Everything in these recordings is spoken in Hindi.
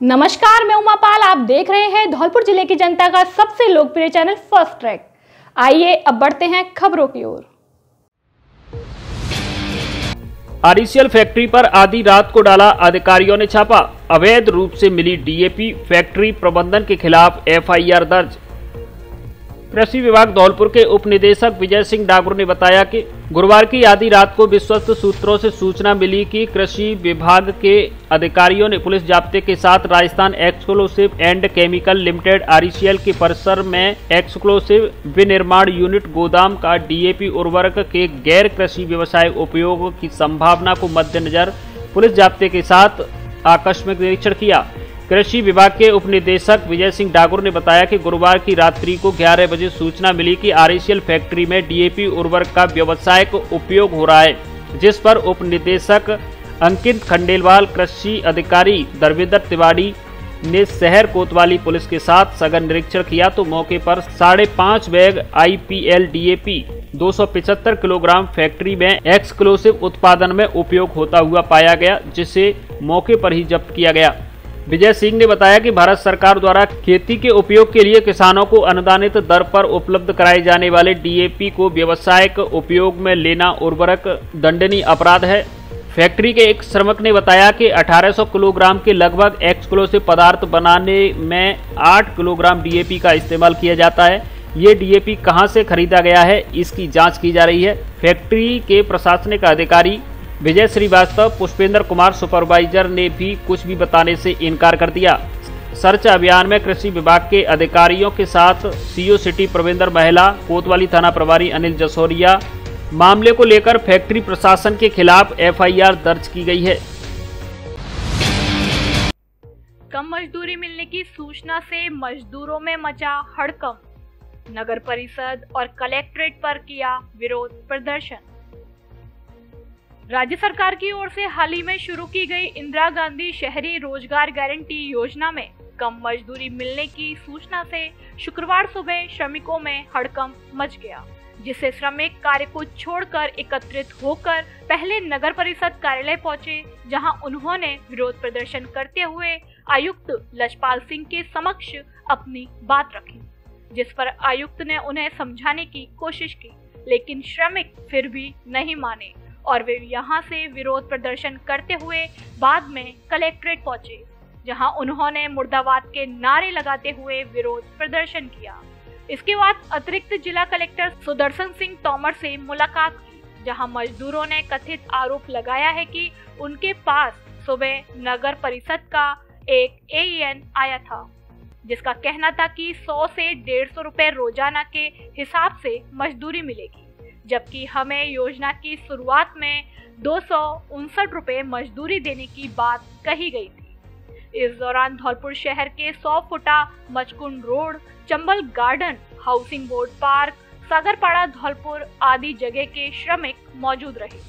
नमस्कार, मैं उमा पाल। आप देख रहे हैं धौलपुर जिले की जनता का सबसे लोकप्रिय चैनल फर्स्ट ट्रैक। आइए अब बढ़ते हैं खबरों की ओर। आरईसीएल फैक्ट्री पर आधी रात को डाला अधिकारियों ने छापा। अवैध रूप से मिली डीएपी, फैक्ट्री प्रबंधन के खिलाफ एफआईआर दर्ज। कृषि विभाग धौलपुर के उप निदेशक विजय सिंह डागुर ने बताया कि गुरुवार की आधी रात को विश्वस्त सूत्रों से सूचना मिली कि कृषि विभाग के अधिकारियों ने पुलिस जाब्ते के साथ Rajasthan exclusive and chemical limited RECL के परिसर में एक्सक्लूसिव विनिर्माण यूनिट गोदाम का डीएपी उर्वरक के गैर कृषि व्यवसाय उपयोग की संभावना को मद्देनजर पुलिस जाब्ते के साथ आकस्मिक निरीक्षण किया। कृषि विभाग के उप निदेशक विजय सिंह डागुर ने बताया कि गुरुवार की रात्रि को 11 बजे सूचना मिली कि आरईसीएल फैक्ट्री में डीएपी उर्वरक का व्यावसायिक उपयोग हो रहा है, जिस पर उप निदेशक अंकित खंडेलवाल, कृषि अधिकारी धर्मेंद्र तिवारी ने शहर कोतवाली पुलिस के साथ सघन निरीक्षण किया तो मौके पर 5.5 bag IPL DAP 275 kilogram factory में एक्सक्लूसिव उत्पादन में उपयोग होता हुआ पाया गया, जिसे मौके पर ही जब्त किया गया। विजय सिंह ने बताया कि भारत सरकार द्वारा खेती के उपयोग के लिए किसानों को अनुदानित दर पर उपलब्ध कराए जाने वाले डीएपी को व्यावसायिक उपयोग में लेना उर्वरक दंडनीय अपराध है। फैक्ट्री के एक श्रमिक ने बताया कि 1800 किलोग्राम के लगभग एक्सक्लूसिव पदार्थ बनाने में 8 किलोग्राम डीएपी का इस्तेमाल किया जाता है। ये डीएपी कहां से खरीदा गया है, इसकी जांच की जा रही है। फैक्ट्री के प्रशासनिक अधिकारी विजय श्रीवास्तव, पुष्पेंद्र कुमार सुपरवाइजर ने भी कुछ भी बताने से इनकार कर दिया। सर्च अभियान में कृषि विभाग के अधिकारियों के साथ सीओ सिटी प्रविंदर महिला, कोतवाली थाना प्रभारी अनिल जसोरिया, मामले को लेकर फैक्ट्री प्रशासन के खिलाफ एफआईआर दर्ज की गई है। कम मजदूरी मिलने की सूचना से मजदूरों में मचा हड़कंप। नगर परिषद और कलेक्ट्रेट पर किया विरोध प्रदर्शन। राज्य सरकार की ओर से हाल ही में शुरू की गई इंदिरा गांधी शहरी रोजगार गारंटी योजना में कम मजदूरी मिलने की सूचना से शुक्रवार सुबह श्रमिकों में हड़कंप मच गया, जिससे श्रमिक कार्य को छोड़कर एकत्रित होकर पहले नगर परिषद कार्यालय पहुंचे, जहां उन्होंने विरोध प्रदर्शन करते हुए आयुक्त लजपाल सिंह के समक्ष अपनी बात रखी, जिस पर आयुक्त ने उन्हें समझाने की कोशिश की, लेकिन श्रमिक फिर भी नहीं माने और वे यहां से विरोध प्रदर्शन करते हुए बाद में कलेक्ट्रेट पहुंचे, जहां उन्होंने मुर्दाबाद के नारे लगाते हुए विरोध प्रदर्शन किया। इसके बाद अतिरिक्त जिला कलेक्टर सुदर्शन सिंह तोमर से मुलाकात की, जहां मजदूरों ने कथित आरोप लगाया है कि उनके पास सुबह नगर परिषद का एक एईएन आया था, जिसका कहना था कि 100 से 150 रुपए रोजाना के हिसाब से मजदूरी मिलेगी, जबकि हमें योजना की शुरुआत में 259 रुपए मजदूरी देने की बात कही गई थी। इस दौरान धौलपुर शहर के 100 फुटा Machkund road, Chambal garden, housing board park, Sagarpada Dholpur आदि जगह के श्रमिक मौजूद रहे।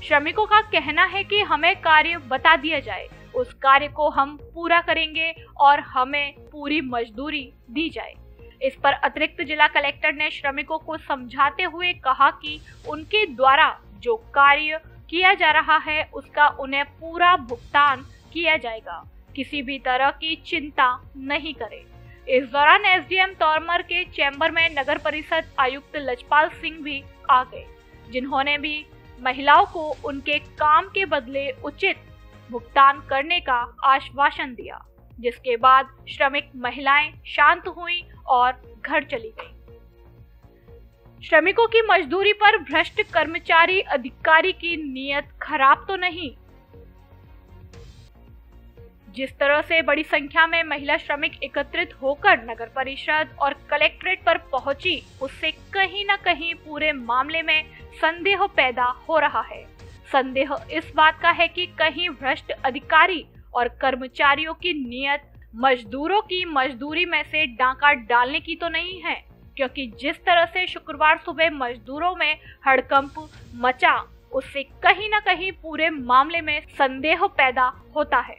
श्रमिकों का कहना है कि हमें कार्य बता दिया जाए, उस कार्य को हम पूरा करेंगे और हमें पूरी मजदूरी दी जाए। इस पर अतिरिक्त जिला कलेक्टर ने श्रमिकों को समझाते हुए कहा कि उनके द्वारा जो कार्य किया जा रहा है उसका उन्हें पूरा भुगतान किया जाएगा, किसी भी तरह की चिंता नहीं करें। इस दौरान एसडीएम तोमर के चैम्बर में नगर परिषद आयुक्त लजपाल सिंह भी आ गए, जिन्होंने भी महिलाओं को उनके काम के बदले उचित भुगतान करने का आश्वासन दिया, जिसके बाद श्रमिक महिलाएं शांत हुई और घर चली गईं। श्रमिकों की मजदूरी पर भ्रष्ट कर्मचारी अधिकारी की नीयत खराब तो नहीं। जिस तरह से बड़ी संख्या में महिला श्रमिक एकत्रित होकर नगर परिषद और कलेक्ट्रेट पर पहुंची, उससे कहीं न कहीं पूरे मामले में संदेह पैदा हो रहा है। संदेह इस बात का है कि कहीं भ्रष्ट अधिकारी और कर्मचारियों की नीयत मजदूरों की मजदूरी में से डाका डालने की तो नहीं है, क्योंकि जिस तरह से शुक्रवार सुबह मजदूरों में हड़कंप मचा, उससे कहीं न कहीं पूरे मामले में संदेह पैदा होता है।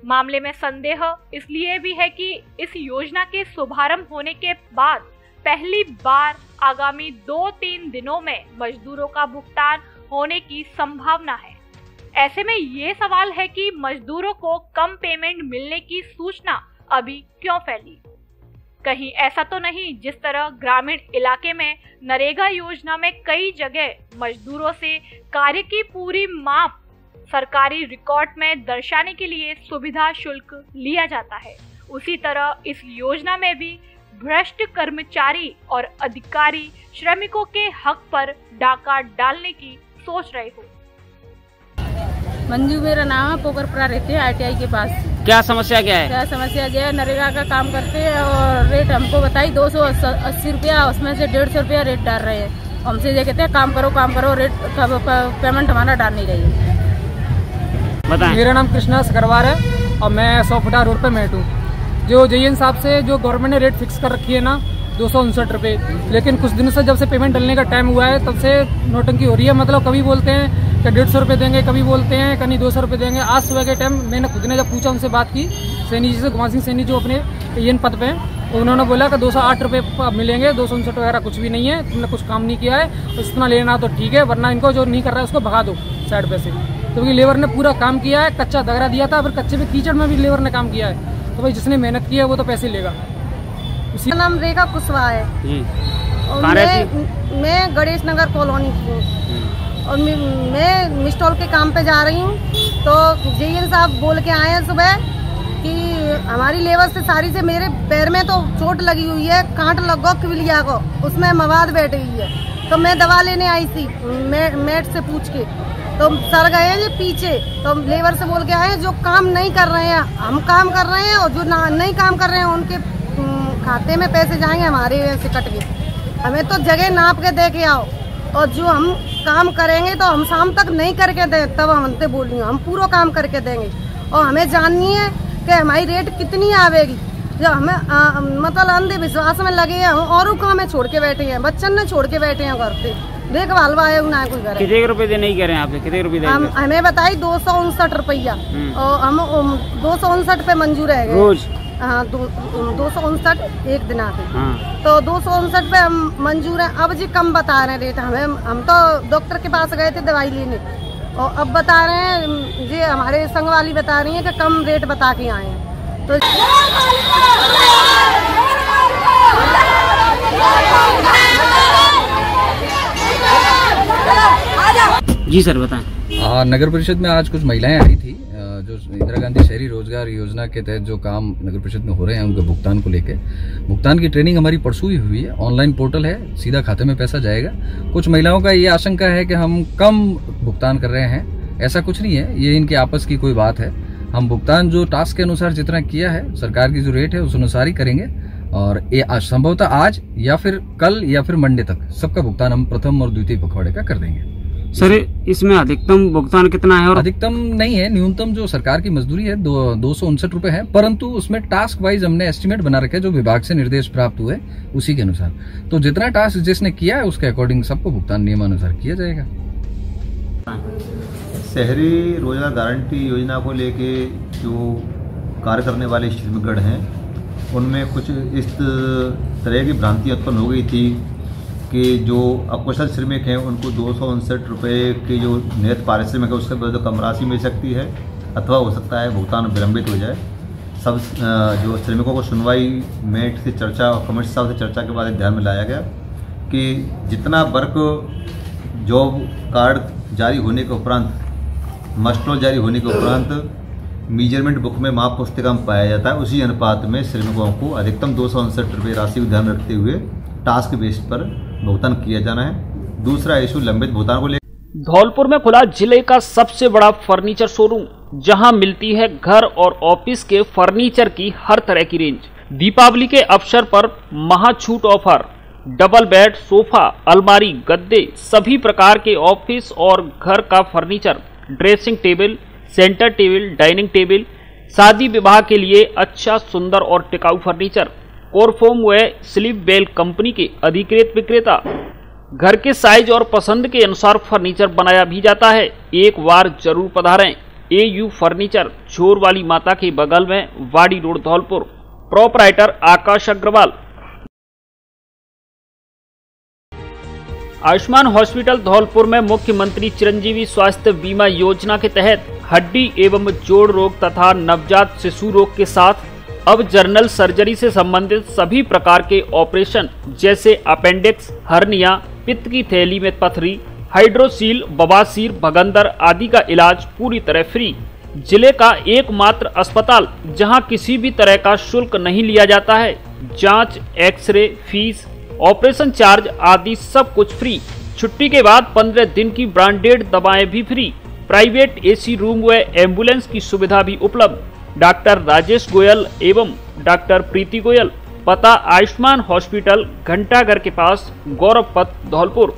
मामले में संदेह इसलिए भी है कि इस योजना के शुभारंभ होने के बाद पहली बार आगामी 2-3 दिनों में मजदूरों का भुगतान होने की संभावना है। ऐसे में ये सवाल है कि मजदूरों को कम पेमेंट मिलने की सूचना अभी क्यों फैली? कहीं ऐसा तो नहीं जिस तरह ग्रामीण इलाके में नरेगा योजना में कई जगह मजदूरों से कार्य की पूरी माप सरकारी रिकॉर्ड में दर्शाने के लिए सुविधा शुल्क लिया जाता है, उसी तरह इस योजना में भी भ्रष्ट कर्मचारी और अधिकारी श्रमिकों के हक पर डाका डालने की सोच रहे हो। मंजू मेरा नाम है, पोखरपुरा रहते हैं ITI के पास। क्या समस्या क्या है? क्या समस्या जो है, नरेगा का काम करते हैं और रेट हमको बताई 280 रुपया, उसमें से 150 रुपया रेट डाल रहे हैं। हमसे ये कहते हैं काम करो, रेट पेमेंट हमारा डाल नहीं रही है। बताएं। मेरा नाम कृष्णा सकरवार है और मैं 100 फुटा रोड पे मेट हूँ। जो JN साहब से जो गवर्नमेंट ने रेट फिक्स कर रखी है ना 259 रुपये, लेकिन कुछ दिनों से जब से पेमेंट डलने का टाइम हुआ है तब से नोटंकी हो रही है। मतलब कभी बोलते हैं कि 150 रुपये देंगे, कभी बोलते हैं कहीं 200 रुपये देंगे। आज सुबह के टाइम मैंने खुद ने जब पूछा, उनसे बात की सैनी जी से, गुमान सिंह सैनी जो अपने JN पद पे हैं, उन्होंने बोला कि 208 रुपये मिलेंगे, 259 वगैरह कुछ भी नहीं है, तुमने कुछ काम नहीं किया है, इतना लेना तो ठीक है, वरना इनको जो नहीं कर रहा है उसको भगा दो साइड पे से। क्योंकि लेबर ने पूरा काम किया है, कच्चा दगरा दिया था, फिर कच्चे में कीचड़ में भी लेबर ने काम किया है, तो भाई जिसने मेहनत की है वो तो पैसे लेगा। मेरा नाम रेखा कुशवाहा है और मैं गणेश नगर कॉलोनी की हूँ और मैं मिस्टॉल के काम पे जा रही हूँ। तो JN साहब बोल के आए हैं सुबह कि हमारी लेबर से सारी से मेरे पैर में तो चोट लगी हुई है, कांट लग गो क्विलिया को, उसमें मवाद बैठ गई है। तो मैं दवा लेने आई थी मेट से पूछ के, तो सर गए हैं पीछे, तो लेबर से बोल के आए जो काम नहीं कर रहे हैं हम काम कर रहे हैं, और जो नहीं काम कर रहे हैं उनके खाते में पैसे जाएंगे हमारे से कट के। हमें तो जगह नाप के दे के आओ, और जो हम काम करेंगे तो हम शाम तक नहीं करके दें तब हमसे बोलिए, हम पूरा काम करके देंगे। और हमें जाननी है कि हमारी रेट कितनी आवेगी। जो हमें मतलब अंधविश्वास में लगे हैं, और काम में छोड़ के बैठे हैं, बच्चन ने छोड़ के बैठे हैं घर पे, देखभाल वाले ना कोई करे। कितने रुपए देने ही कह रहे हैं आप? कितने रुपए देंगे? हमें बताई 259 रुपया, और हम 259 पे मंजूर है रोज। हाँ 259 एक दिन आते। तो 259 पे हम मंजूर है। अब जी कम बता रहे हैं रेट हमें, हम तो डॉक्टर के पास गए थे दवाई लेने, और अब बता रहे हैं जी हमारे संग वाली बता रही है कि कम रेट बता के आए हैं। तो जी सर बताएं। नगर परिषद में आज कुछ महिलाएं आई थी जो इंदिरा गांधी शहरी रोजगार योजना के तहत जो काम नगर परिषद में हो रहे हैं उनके भुगतान को लेकर। भुगतान की ट्रेनिंग हमारी परसों ही हुई है, ऑनलाइन पोर्टल है, सीधा खाते में पैसा जाएगा। कुछ महिलाओं का ये आशंका है कि हम कम भुगतान कर रहे हैं, ऐसा कुछ नहीं है, ये इनके आपस की कोई बात है। हम भुगतान जो टास्क के अनुसार जितना किया है, सरकार की जो रेट है उस अनुसार ही करेंगे, और ये संभवतः आज या फिर कल या फिर मंडे तक सबका भुगतान हम प्रथम और द्वितीय पखवाड़े का कर देंगे। सर इसमें अधिकतम भुगतान कितना है? और अधिकतम नहीं है, न्यूनतम जो सरकार की मजदूरी है 259 रुपए है, परंतु उसमें टास्क वाइज हमने एस्टिमेट बना रखे जो विभाग से निर्देश प्राप्त हुए उसी के अनुसार। तो जितना टास्क जिसने किया है उसके अकॉर्डिंग सबको भुगतान नियमानुसार किया जाएगा। शहरी रोजगार गारंटी योजना को लेके जो कार्य करने वाले श्रमिकगण हैं उनमें कुछ इस तरह की भ्रांति उत्पन्न हो गई थी कि जो अकुशल श्रमिक हैं उनको 259 रुपये की जो नियत पारिश्रमिक है उसके बदले कम राशि मिल सकती है, अथवा हो सकता है भुगतान विलंबित हो जाए। सब जो श्रमिकों को सुनवाई मेट से चर्चा और कमिश्नर साहब से चर्चा के बाद ध्यान में लाया गया कि जितना वर्क जॉब कार्ड जारी होने के उपरांत, मस्टरोल जारी होने के उपरांत मेजरमेंट बुक में माप पुस्तिका में पाया जाता है, उसी अनुपात में श्रमिकों को अधिकतम 259 रुपये राशि को ध्यान रखते हुए टास्क बेस पर भुगतान किया जाना है। दूसरा इशू लंबित भुगतान को लेकर धौलपुर में खुला जिले का सबसे बड़ा फर्नीचर शोरूम, जहां मिलती है घर और ऑफिस के फर्नीचर की हर तरह की रेंज। दीपावली के अवसर पर महाछूट ऑफर, डबल बेड, सोफा, अलमारी, गद्दे, सभी प्रकार के ऑफिस और घर का furniture, dressing table, centre table, dining table, शादी विवाह के लिए अच्छा सुंदर और टिकाऊ फर्नीचर। कोरफोम व स्लीप बेल कंपनी के अधिकृत विक्रेता। घर के साइज और पसंद के अनुसार फर्नीचर बनाया भी जाता है। एक बार जरूर पधारें। AU फर्नीचर, छोर वाली माता के बगल में, वाड़ी रोड, धौलपुर। प्रोपराइटर आकाश अग्रवाल। आयुष्मान हॉस्पिटल धौलपुर में मुख्यमंत्री चिरंजीवी स्वास्थ्य बीमा योजना के तहत हड्डी एवं जोड़ रोग तथा नवजात शिशु रोग के साथ अब जनरल सर्जरी से संबंधित सभी प्रकार के ऑपरेशन जैसे अपेंडिक्स, हर्निया, पित्त की थैली में पथरी, हाइड्रोसील, बवासीर, भगंदर आदि का इलाज पूरी तरह फ्री। जिले का एकमात्र अस्पताल जहां किसी भी तरह का शुल्क नहीं लिया जाता है। जांच, एक्सरे, फीस, ऑपरेशन चार्ज आदि सब कुछ फ्री। छुट्टी के बाद 15 दिन की ब्रांडेड दवाएं भी फ्री। प्राइवेट एसी रूम व एम्बुलेंस की सुविधा भी उपलब्ध। डॉक्टर राजेश गोयल एवं डॉक्टर प्रीति गोयल, पता आयुष्मान हॉस्पिटल, घंटाघर के पास, गौरव पथ, धौलपुर।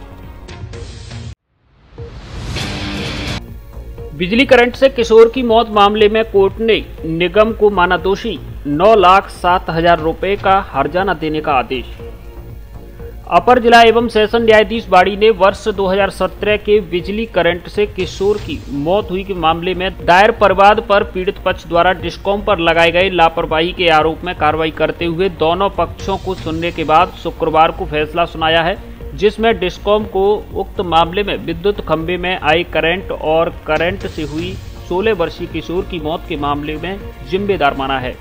बिजली करंट से किशोर की मौत मामले में कोर्ट ने निगम को माना दोषी। 9,07,000 रुपए का हर्जाना देने का आदेश। अपर जिला एवं सेशन न्यायाधीश बाड़ी ने वर्ष 2017 के बिजली करंट से किशोर की मौत हुई के मामले में दायर परिवाद पर पीड़ित पक्ष द्वारा डिस्कॉम पर लगाए गए लापरवाही के आरोप में कार्रवाई करते हुए दोनों पक्षों को सुनने के बाद शुक्रवार को फैसला सुनाया है, जिसमें डिस्कॉम को उक्त मामले में विद्युत खंभे में आए करंट और करंट से हुई 16 वर्षीय किशोर की मौत के मामले में जिम्मेदार माना है।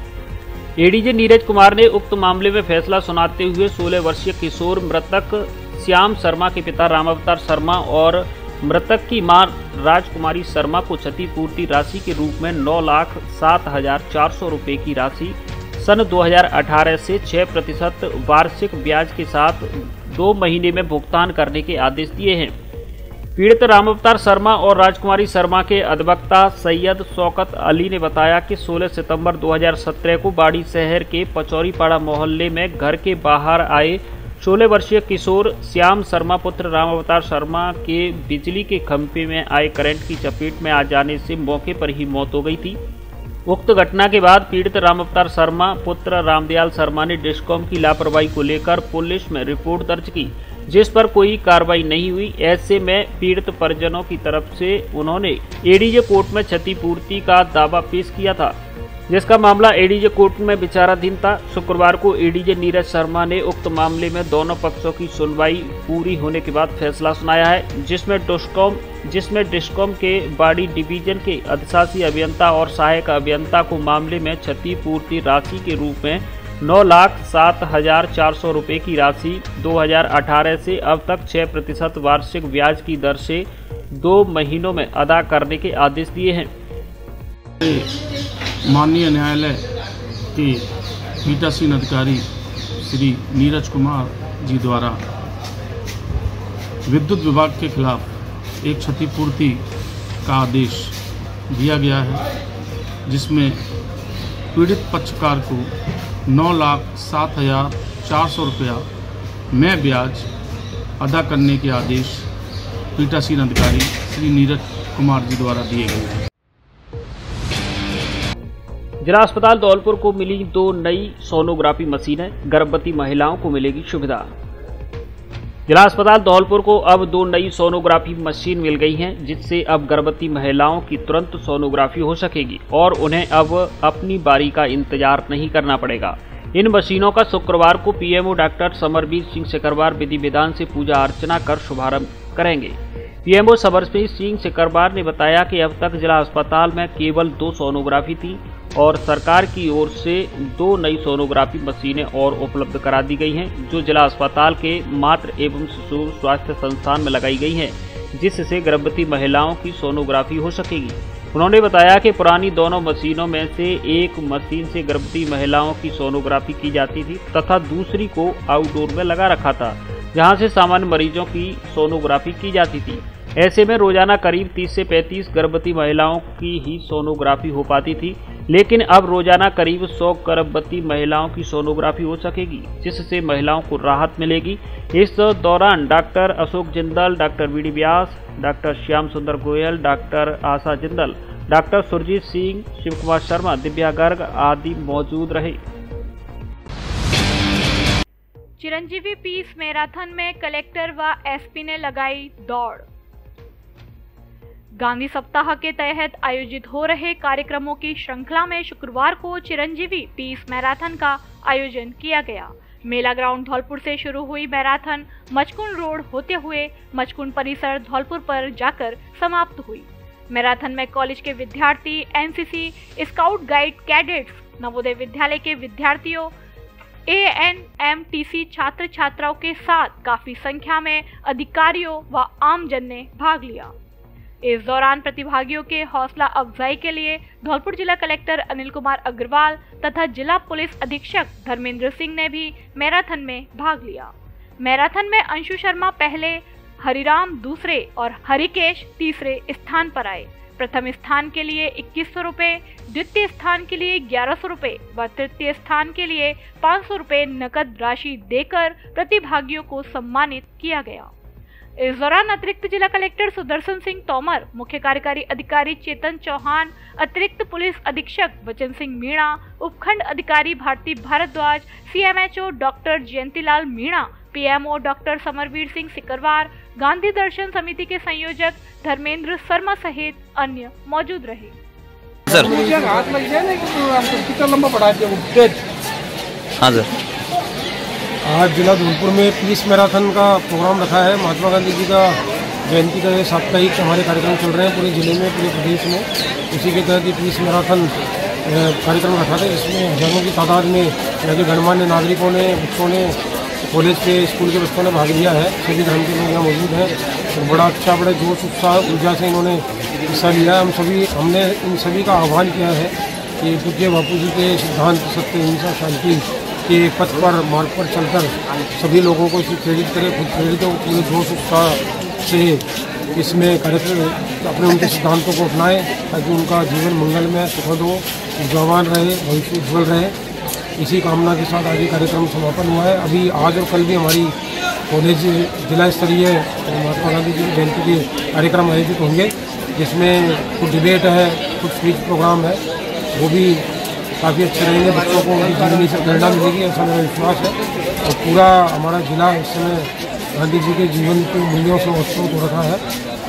एडीजे नीरज कुमार ने उक्त मामले में फैसला सुनाते हुए 16 वर्षीय किशोर मृतक श्याम शर्मा के पिता रामावतार शर्मा और मृतक की मां राजकुमारी शर्मा को क्षतिपूर्ति राशि के रूप में 9,07,400 रुपये की राशि सन 2018 से 6% वार्षिक ब्याज के साथ 2 महीने में भुगतान करने के आदेश दिए हैं। पीड़ित रामावतार शर्मा और राजकुमारी शर्मा के अधिवक्ता सैयद शौकत अली ने बताया कि 16 सितंबर 2017 को बाड़ी शहर के पचौरीपाड़ा मोहल्ले में घर के बाहर आए 16 वर्षीय किशोर श्याम शर्मा पुत्र रामावतार शर्मा के बिजली के खंभे में आए करंट की चपेट में आ जाने से मौके पर ही मौत हो गई थी। उक्त घटना के बाद पीड़ित रामावतार शर्मा पुत्र रामदयाल शर्मा ने डिस्कॉम की लापरवाही को लेकर पुलिस में रिपोर्ट दर्ज की, जिस पर कोई कार्रवाई नहीं हुई। ऐसे में पीड़ित परिजनों की तरफ से उन्होंने एडीजे कोर्ट में क्षतिपूर्ति का दावा पेश किया था, जिसका मामला एडीजे कोर्ट में विचाराधीन था। शुक्रवार को एडीजे नीरज शर्मा ने उक्त मामले में दोनों पक्षों की सुनवाई पूरी होने के बाद फैसला सुनाया है, जिसमें डिस्कॉम के बाड़ी डिवीजन के अधिशासी अभियंता और सहायक अभियंता को मामले में क्षतिपूर्ति राशि के रूप में 9,07,400 रुपये की राशि 2018 से अब तक 6% वार्षिक ब्याज की दर से 2 महीनों में अदा करने के आदेश दिए हैं। माननीय न्यायालय के पीठासीन अधिकारी श्री नीरज कुमार जी द्वारा विद्युत विभाग के खिलाफ एक क्षतिपूर्ति का आदेश दिया गया है, जिसमें पीड़ित पक्षकार को 9,07,400 रुपया में ब्याज अदा करने के आदेश पीठासीन अधिकारी श्री नीरज कुमार जी द्वारा दिए गए हैं। जिला अस्पताल धौलपुर को मिली 2 नई सोनोग्राफी मशीनें, गर्भवती महिलाओं को मिलेगी सुविधा। जिला अस्पताल धौलपुर को अब 2 नई सोनोग्राफी मशीन मिल गई हैं, जिससे अब गर्भवती महिलाओं की तुरंत सोनोग्राफी हो सकेगी और उन्हें अब अपनी बारी का इंतजार नहीं करना पड़ेगा। इन मशीनों का शुक्रवार को पीएमओ डॉक्टर समरबीर सिंह सिकरवार विधि विधान से पूजा अर्चना कर शुभारंभ करेंगे। पीएमओ समरबीर सिंह सिकरवार ने बताया कि अब तक जिला अस्पताल में केवल 2 सोनोग्राफी थी और सरकार की ओर से 2 नई सोनोग्राफी मशीनें और उपलब्ध करा दी गई हैं, जो जिला अस्पताल के मातृ एवं शिशु स्वास्थ्य संस्थान में लगाई गई हैं, जिससे गर्भवती महिलाओं की सोनोग्राफी हो सकेगी। उन्होंने बताया कि पुरानी दोनों मशीनों में से एक मशीन से गर्भवती महिलाओं की सोनोग्राफी की जाती थी तथा दूसरी को आउटडोर में लगा रखा था, जहां से सामान्य मरीजों की सोनोग्राफी की जाती थी। ऐसे में रोजाना करीब 30 से 35 गर्भवती महिलाओं की ही सोनोग्राफी हो पाती थी, लेकिन अब रोजाना करीब 100 गर्भवती महिलाओं की सोनोग्राफी हो सकेगी, जिससे महिलाओं को राहत मिलेगी। इस दौरान doctor Ashok Jindal, doctor VD Vyas, doctor Shyam Sundar Goyal, doctor Asha Jindal, doctor Surjeet Singh, Shiv Kumar Sharma, Divya Garg आदि मौजूद रहे। चिरंजीवी पीस मैराथन में कलेक्टर व एसपी ने लगाई दौड़। गांधी सप्ताह के तहत आयोजित हो रहे कार्यक्रमों की श्रृंखला में शुक्रवार को चिरंजीवी पीस मैराथन का आयोजन किया गया। मेला ग्राउंड धौलपुर से शुरू हुई मैराथन मचकुंड रोड होते हुए मचकुंड परिसर धौलपुर पर जाकर समाप्त हुई। मैराथन में कॉलेज के विद्यार्थी, NCC, scout guide cadets, Navodaya Vidyalaya के विद्यार्थियों, एएनएमटीसी छात्र छात्राओं के साथ काफी संख्या में अधिकारियों व आमजन ने भाग लिया। इस दौरान प्रतिभागियों के हौसला अफजाई के लिए धौलपुर जिला कलेक्टर अनिल कुमार अग्रवाल तथा जिला पुलिस अधीक्षक धर्मेंद्र सिंह ने भी मैराथन में भाग लिया। मैराथन में अंशु शर्मा पहले, हरिराम दूसरे और हरिकेश तीसरे स्थान पर आए। प्रथम स्थान के लिए 2100 रुपए, द्वितीय स्थान के लिए 1100 रुपए व तृतीय स्थान के लिए 500 रुपए नकद राशि देकर प्रतिभागियों को सम्मानित किया गया। इस दौरान अतिरिक्त जिला कलेक्टर सुदर्शन सिंह तोमर, मुख्य कार्यकारी अधिकारी चेतन चौहान, अतिरिक्त पुलिस अधीक्षक वचन सिंह मीणा, उपखंड अधिकारी Bharti Bharadwaj, CMHO doctor Jayantilal Meena, PMO doctor Samarveer Singh Sikarwar, Gandhi Darshan Samiti के संयोजक धर्मेंद्र शर्मा सहित अन्य मौजूद रहे। सर हाँ सर, आज जिला धौलपुर में पीस मैराथन का प्रोग्राम रखा है। महात्मा गांधी जी का जयंती का ये साप्ताहिक हमारे कार्यक्रम चल रहे हैं पूरे जिले में, पूरे प्रदेश में। उसी के तहत ये पीस मैराथन कार्यक्रम रखा था, जिसमें हजारों की तादाद में यहाँ के गणमान्य नागरिकों ने, बच्चों ने, कॉलेज के, स्कूल के बच्चों ने भाग लिया है। सभी धर्म के लोग यहाँ मौजूद हैं और बड़ा अच्छा, बड़े जोश उत्साह ऊर्जा से इन्होंने हिस्सा लिया। हमने इन सभी का आह्वान किया है कि पूज्य बापू जी के सिद्धांत सत्य, हिंसा, शांति के पथ पर, मार्ग पर चलकर सभी लोगों को इसे प्रेरित करें, खुद प्रेरित हो, पूरे जोश उत्साह से इसमें कार्यक्रम अपने उनके सिद्धांतों को अपनाएं ताकि उनका जीवन मंगलमय, सुखद हो, जवान रहे, भविष्य उज्ज्वल रहे। इसी कामना के साथ आज ये कार्यक्रम समापन हुआ है। अभी आज और कल भी हमारी कॉलेज जिला स्तरीय महात्मा गांधी जी की जयंती के कार्यक्रम आयोजित होंगे, जिसमें कुछ डिबेट है, कुछ स्पीच प्रोग्राम है, वो भी काफ़ी अच्छे रहेंगे। बच्चों को उनकी जीवनी से प्रेरणा मिलेगी, ऐसा मेरा विश्वास है। और पूरा हमारा जिला इस समय गांधी जी के जीवन के मूल्यों से ओतप्रोत हो रखा है।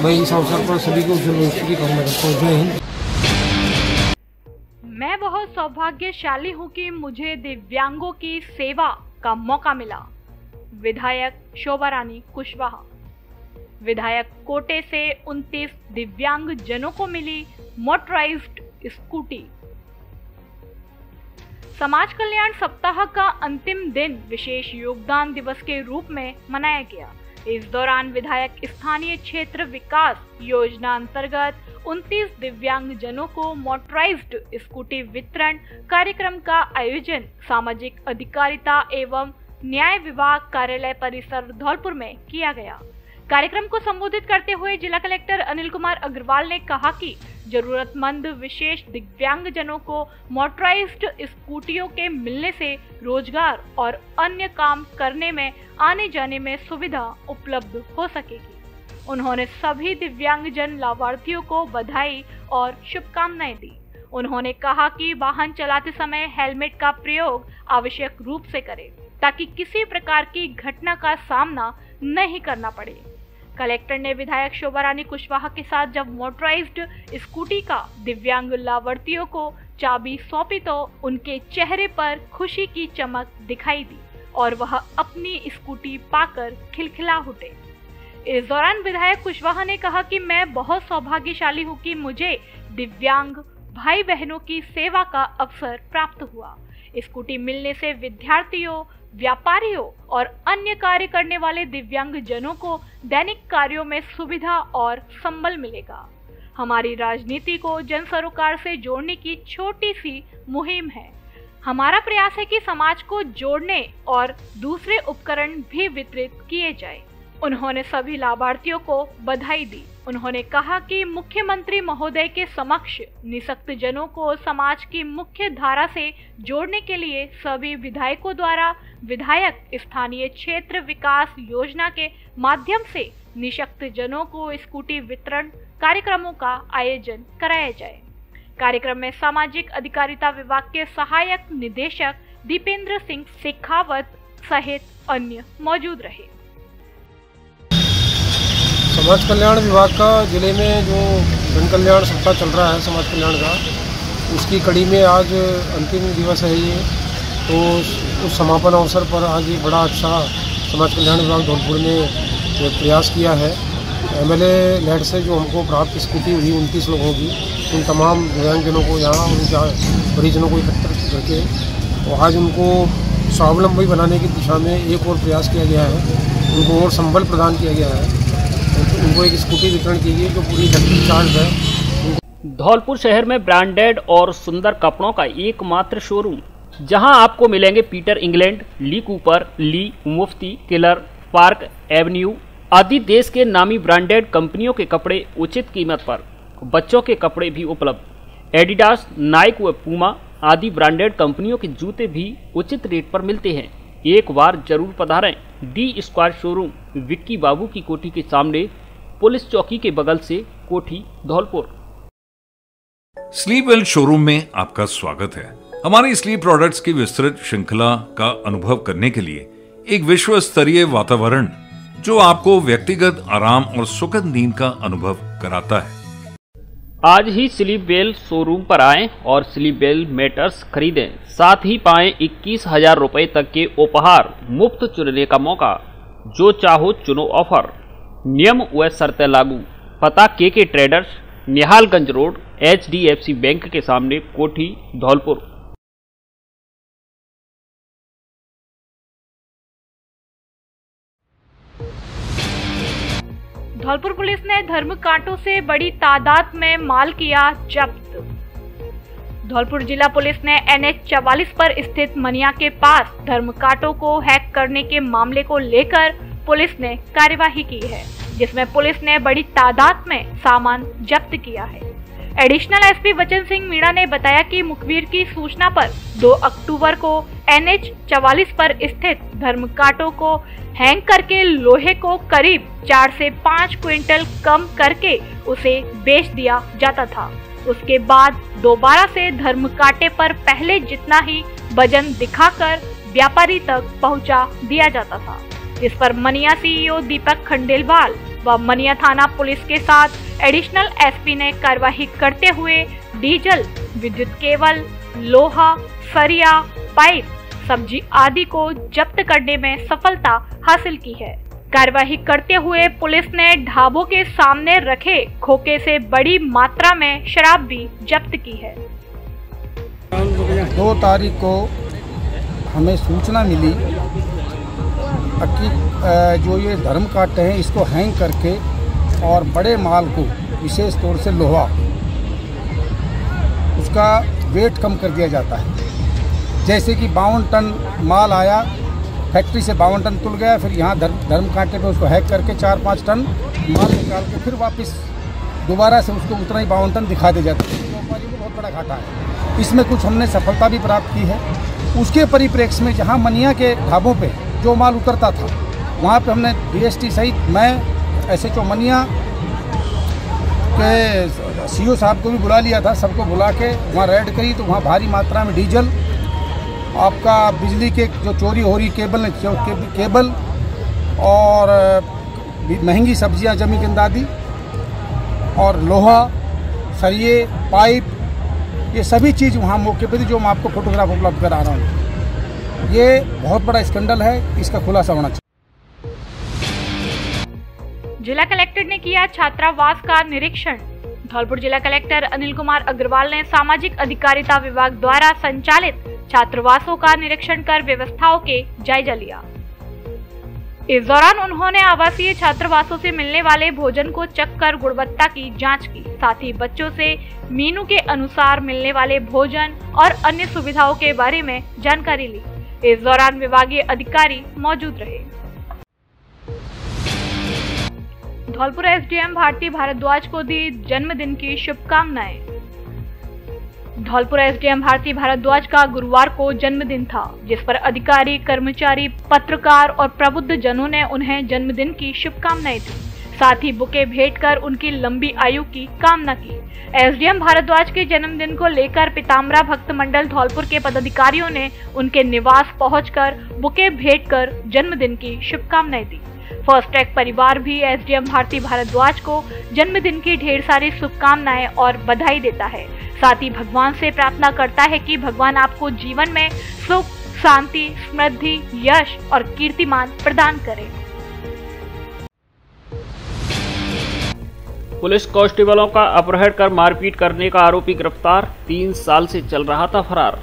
मैं इस अवसर पर सभी को उज्जवल भविष्य की कामना करता हूँ। जय हिंद। मैं बहुत सौभाग्यशाली हूँ कि मुझे दिव्यांगों की सेवा का मौका मिला। विधायक शोभा रानी कुशवाहा। विधायक कोटे से 29 दिव्यांग जनों को मिली मोटराइज्ड स्कूटी। समाज कल्याण सप्ताह का अंतिम दिन विशेष योगदान दिवस के रूप में मनाया गया। इस दौरान विधायक स्थानीय क्षेत्र विकास योजना अंतर्गत 29 दिव्यांग जनों को मोटराइज्ड स्कूटी वितरण कार्यक्रम का आयोजन सामाजिक अधिकारिता एवं न्याय विभाग कार्यालय परिसर धौलपुर में किया गया। कार्यक्रम को संबोधित करते हुए जिला कलेक्टर अनिल कुमार अग्रवाल ने कहा कि जरूरतमंद विशेष दिव्यांग जनों को मोटराइज्ड स्कूटियों के मिलने से रोजगार और अन्य काम करने में, आने जाने में सुविधा उपलब्ध हो सकेगी। उन्होंने सभी दिव्यांग जन लाभार्थियों को बधाई और शुभकामनाएं दी। उन्होंने कहा कि वाहन चलाते समय हेलमेट का प्रयोग आवश्यक रूप से करें ताकि किसी प्रकार की घटना का सामना नहीं करना पड़े। कलेक्टर ने विधायक शोभा रानी कुशवाहा के साथ जब मोटराइज्ड स्कूटी का दिव्यांग लाभार्थियों को चाबी सौंपी तो उनके चेहरे पर खुशी की चमक दिखाई दी और वह अपनी स्कूटी पाकर खिलखिला उठे। इस दौरान विधायक कुशवाहा ने कहा कि मैं बहुत सौभाग्यशाली हूँ कि मुझे दिव्यांग भाई बहनों की सेवा का अवसर प्राप्त हुआ। स्कूटी मिलने से विद्यार्थियों, व्यापारियों और अन्य कार्य करने वाले दिव्यांग जनों को दैनिक कार्यों में सुविधा और संबल मिलेगा। हमारी राजनीति को जन सरोकार से जोड़ने की छोटी सी मुहिम है। हमारा प्रयास है कि समाज को जोड़ने और दूसरे उपकरण भी वितरित किए जाए। उन्होंने सभी लाभार्थियों को बधाई दी। उन्होंने कहा कि मुख्यमंत्री महोदय के समक्ष निःशक्त जनों को समाज की मुख्य धारा से जोड़ने के लिए सभी विधायकों द्वारा विधायक स्थानीय क्षेत्र विकास योजना के माध्यम से निःशक्त जनों को स्कूटी वितरण कार्यक्रमों का आयोजन कराया जाए। कार्यक्रम में सामाजिक अधिकारिता विभाग के सहायक निदेशक दीपेंद्र सिंह शेखावत सहित अन्य मौजूद रहे। समाज कल्याण विभाग का जिले में जो जन कल्याण सप्ताह चल रहा है समाज कल्याण का, उसकी कड़ी में आज अंतिम दिवस है ये। तो उस समापन अवसर पर आज एक बड़ा अच्छा समाज कल्याण विभाग धौलपुर ने एक प्रयास किया है। MLA लेड से जो हमको प्राप्त स्कूटी हुई 29 लोगों की, उन तमाम दिव्यांगजनों को यहाँ उनके परिजनों को एकत्रित करके और आज उनको स्वावलंबी बनाने की दिशा में एक और प्रयास किया गया है। उनको और संबल प्रदान किया गया है। उनको एक स्कूटी वितरण की गई जो पूरी इलेक्ट्रिक चार्ज है। धौलपुर शहर में ब्रांडेड और सुंदर कपड़ों का एकमात्र शोरूम, जहां आपको मिलेंगे पीटर इंग्लैंड, ली कूपर, ली, मुफ्ती, किलर, पार्क एवेन्यू आदि देश के नामी ब्रांडेड कंपनियों के कपड़े उचित कीमत पर। बच्चों के कपड़े भी उपलब्ध। एडिडास, नाइक व पूमा आदि ब्रांडेड कंपनियों के जूते भी उचित रेट पर मिलते हैं। एक बार जरूर पधारें। डी स्क्वायर शोरूम, विक्की बाबू की कोठी के सामने, पुलिस चौकी के बगल से, कोठी, धौलपुर। स्लीप वेल शोरूम में आपका स्वागत है। हमारी स्लीप प्रोडक्ट्स की विस्तृत श्रृंखला का अनुभव करने के लिए एक विश्व स्तरीय वातावरण जो आपको व्यक्तिगत आराम और सुखद नींद का अनुभव कराता है। आज ही स्लीप वेल शोरूम पर आएं और स्लीप वेल मैटर्स खरीदें। साथ ही पाएं 21,000 रुपए तक के उपहार, मुफ्त चुनने का मौका। जो चाहो चुनो ऑफर। नियम व शर्तें लागू। पता के traders, Nihalganj road, HDFC bank के सामने, कोठी, धौलपुर। धौलपुर पुलिस ने धर्म कांटों से बड़ी तादाद में माल किया जब्त। धौलपुर जिला पुलिस ने NH 44 पर स्थित मनिया के पास धर्म कांटों को हैक करने के मामले को लेकर पुलिस ने कार्यवाही की है, जिसमें पुलिस ने बड़ी तादाद में सामान जब्त किया है। एडिशनल SP वचन सिंह मीणा ने बताया कि मुखबिर की सूचना पर 2 अक्टूबर को NH 44 पर स्थित धर्म कांटों को हैंग करके लोहे को करीब 4 से 5 क्विंटल कम करके उसे बेच दिया जाता था। उसके बाद दोबारा से धर्म कांटे पर पहले जितना ही वजन दिखाकर व्यापारी तक पहुंचा दिया जाता था, जिस पर मनिया CEO दीपक खंडेलवाल व मनिया थाना पुलिस के साथ एडिशनल SP ने कार्यवाही करते हुए डीजल, विद्युत केबल, लोहा, सरिया, पाइप, सब्जी आदि को जब्त करने में सफलता हासिल की है। कार्यवाही करते हुए पुलिस ने ढाबों के सामने रखे खोखे से बड़ी मात्रा में शराब भी जब्त की है। 2 तारीख को हमें सूचना मिली कि जो ये धर्म कांटे हैं इसको हैंग करके और बड़े माल को, विशेष तौर से लोहा, उसका वेट कम कर दिया जाता है। जैसे कि 52 टन माल आया, फैक्ट्री से 52 टन तुल गया, फिर यहाँ धर्म कांटे पे उसको हैक करके 4-5 टन माल निकाल के फिर वापस दोबारा से उसको उतना ही 52 टन दिखा दे जाते हैं। व्यापारी को बहुत बड़ा घाटा है। इसमें कुछ हमने सफलता भी प्राप्त की है। उसके परिप्रेक्ष्य में जहाँ मनिया के ढाबों पे जो माल उतरता था, वहाँ पे हमने DST सहित मैं SHO मनिया के CO साहब को भी बुला लिया था। सबको बुला के वहाँ रेड करी तो वहाँ भारी मात्रा में डीजल, आपका बिजली के जो चोरी हो रही केबल और महंगी सब्जियां जमी गंदादी और लोहा, सरिये, पाइप, ये सभी चीज़ वहाँ मौके पर थी, जो मैं आपको फोटोग्राफ उपलब्ध करा रहा हूँ। ये बहुत बड़ा स्कैंडल है, इसका खुलासा होना चाहिए। जिला कलेक्टर ने किया छात्रावास का निरीक्षण। धौलपुर जिला कलेक्टर अनिल कुमार अग्रवाल ने सामाजिक अधिकारिता विभाग द्वारा संचालित छात्रावासों का निरीक्षण कर व्यवस्थाओं के जायजा लिया। इस दौरान उन्होंने आवासीय छात्रावासों से मिलने वाले भोजन को चख कर गुणवत्ता की जांच की। साथ ही बच्चों से मेनू के अनुसार मिलने वाले भोजन और अन्य सुविधाओं के बारे में जानकारी ली। इस दौरान विभागीय अधिकारी मौजूद रहे। धौलपुर SDM भारती भारद्वाज को दी जन्मदिन की शुभकामनाएं। धौलपुर SDM भारती भारद्वाज का गुरुवार को जन्मदिन था, जिस पर अधिकारी, कर्मचारी, पत्रकार और प्रबुद्ध जनों ने उन्हें जन्मदिन की शुभकामनाएं दी। साथ ही बुके भेंट कर उनकी लंबी आयु की कामना की। SDM भारद्वाज के जन्मदिन को लेकर पीताम्बरा भक्त मंडल धौलपुर के पदाधिकारियों ने उनके निवास पहुंचकर बुके भेंट कर जन्मदिन की शुभकामनाएं दी। फर्स्ट ट्रैक परिवार भी SDM भारती भारद्वाज को जन्मदिन की ढेर सारी शुभकामनाएं और बधाई देता है। साथ ही भगवान से प्रार्थना करता है कि भगवान आपको जीवन में सुख, शांति, समृद्धि, यश और कीर्तिमान प्रदान करे। पुलिस कांस्टेबलों का अपहरण कर मारपीट करने का आरोपी गिरफ्तार, 3 साल से चल रहा था फरार।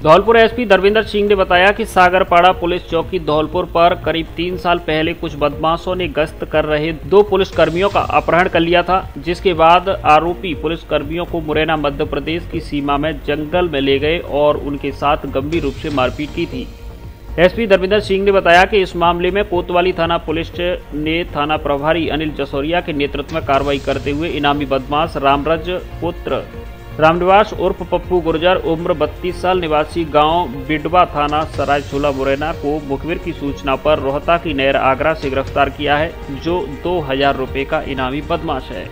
धौलपुर एसपी धर्मेंद्र सिंह ने बताया कि सागरपाड़ा पुलिस चौकी धौलपुर पर करीब 3 साल पहले कुछ बदमाशों ने गश्त कर रहे 2 पुलिसकर्मियों का अपहरण कर लिया था, जिसके बाद आरोपी पुलिसकर्मियों को मुरैना मध्य प्रदेश की सीमा में जंगल में ले गए और उनके साथ गंभीर रूप से मारपीट की थी। एसपी धर्मेंद्र सिंह ने बताया कि इस मामले में कोतवाली थाना पुलिस ने थाना प्रभारी अनिल जसोरिया के नेतृत्व में कार्रवाई करते हुए इनामी बदमाश रामरज पुत्र रामनिवास उर्फ पप्पू गुर्जर उम्र 32 साल निवासी गांव बिडवा थाना सरायछोला मुरैना को मुखबिर की सूचना पर रोहता की नहर आगरा से गिरफ्तार किया है, जो 2000 रुपए का इनामी बदमाश है।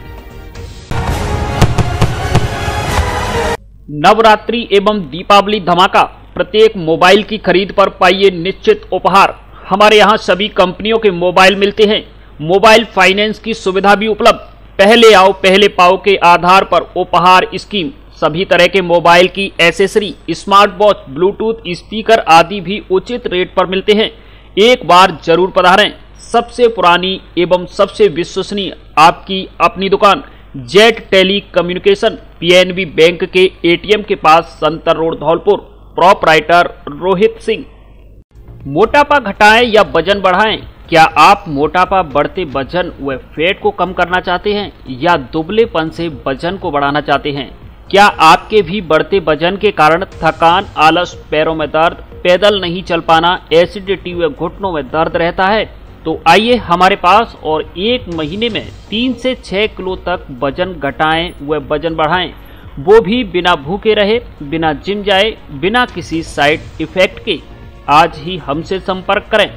नवरात्रि एवं दीपावली धमाका, प्रत्येक मोबाइल की खरीद पर पाइए निश्चित उपहार। हमारे यहाँ सभी कंपनियों के मोबाइल मिलते हैं, मोबाइल फाइनेंस की सुविधा भी उपलब्ध। पहले आओ पहले पाओ के आधार पर उपहार स्कीम, सभी तरह के मोबाइल की accessory, smart watch, Bluetooth speaker आदि भी उचित रेट पर मिलते हैं। एक बार जरूर पधारें। सबसे पुरानी एवं सबसे विश्वसनीय आपकी अपनी दुकान jet telecommunication, PNB bank के एटीएम के पास, संतर रोड धौलपुर। प्रोपराइटर रोहित सिंह। मोटापा घटाएं या वजन बढ़ाएं? क्या आप मोटापा, बढ़ते वजन व फैट को कम करना चाहते हैं या दुबलेपन से वजन को बढ़ाना चाहते हैं? क्या आपके भी बढ़ते वजन के कारण थकान, आलस, पैरों में दर्द, पैदल नहीं चल पाना, एसिडिटी व घुटनों में दर्द रहता है? तो आइए हमारे पास और 1 महीने में 3 से 6 किलो तक वजन घटाएं व वजन बढ़ाएं, वो भी बिना भूखे रहे, बिना जिम जाए, बिना किसी साइड इफेक्ट के। आज ही हमसे संपर्क करें।